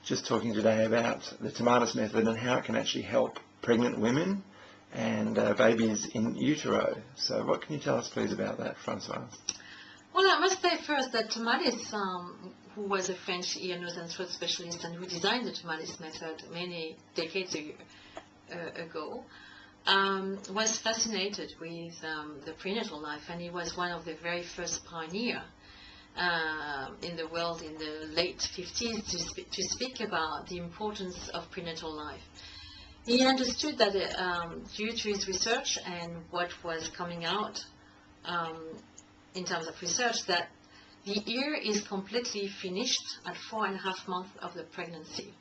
just talking today about the Tomatis method and how it can actually help pregnant women and babies in utero. So what can you tell us please about that, Francoise? Well, I must say first that Tomatis, who was a French ear, nose and throat specialist and who designed the Tomatis method many decades ago, was fascinated with the prenatal life, and he was one of the very first pioneers in the world in the late 50s to speak about the importance of prenatal life. He understood that due to his research and what was coming out in terms of research, that the ear is completely finished at 4.5 months of the pregnancy.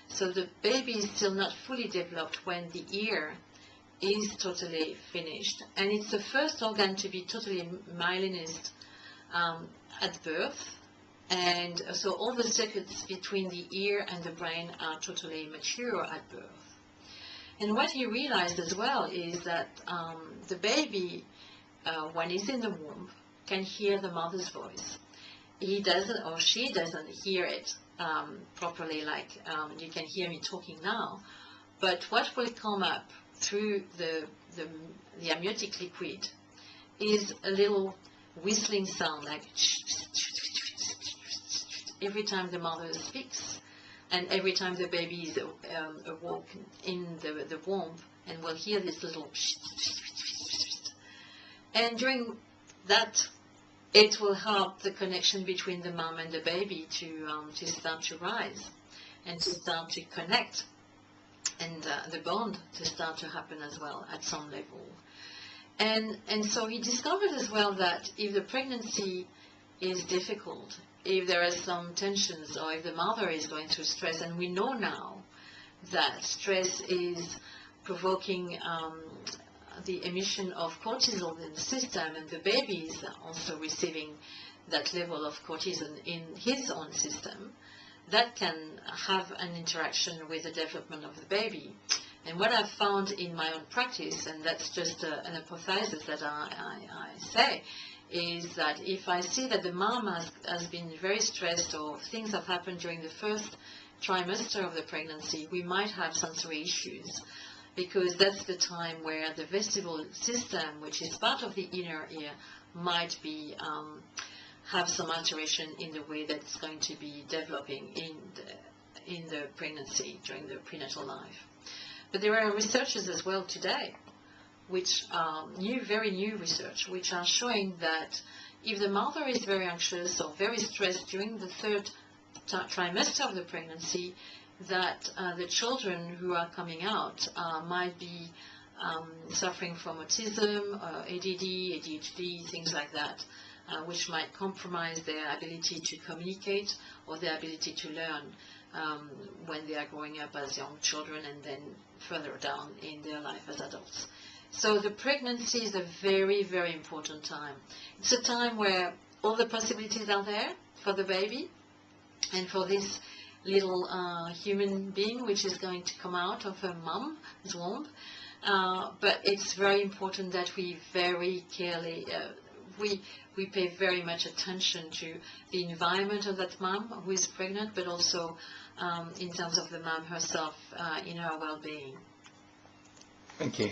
So the baby is still not fully developed when the ear is totally finished. And it's the first organ to be totally myelinized at birth. And so all the circuits between the ear and the brain are totally mature at birth. And what he realized as well is that the baby, when he's in the womb, can hear the mother's voice. He doesn't, or she doesn't hear it properly, like you can hear me talking now. But what will come up through the amniotic liquid is a little whistling sound, like every time the mother speaks, and every time the baby is awoke in the womb, and will hear this little and during that, it will help the connection between the mom and the baby to start to rise and to start to connect, and the bond to start to happen as well at some level. And so he discovered as well that if the pregnancy is difficult, if there are some tensions, or if the mother is going through stress, and we know now that stress is provoking the emission of cortisol in the system, and the baby is also receiving that level of cortisol in his own system, that can have an interaction with the development of the baby. And what I've found in my own practice, and that's just an hypothesis that I say, is that if I see that the mom has been very stressed, or things have happened during the first trimester of the pregnancy, we might have sensory issues, because that's the time where the vestibular system, which is part of the inner ear, might be have some alteration in the way that it's going to be developing in the pregnancy during the prenatal life. But there are researchers as well today, which are very new research, which are showing that if the mother is very anxious or very stressed during the third trimester of the pregnancy, that the children who are coming out might be suffering from autism, ADD, ADHD, things like that, which might compromise their ability to communicate or their ability to learn when they are growing up as young children, and then further down in their life as adults. So the pregnancy is a very, very important time. It's a time where all the possibilities are there for the baby and for this little human being which is going to come out of her mom's womb. But it's very important that we very carefully, we pay very much attention to the environment of that mom who is pregnant, but also in terms of the mom herself, in her well-being. Thank you.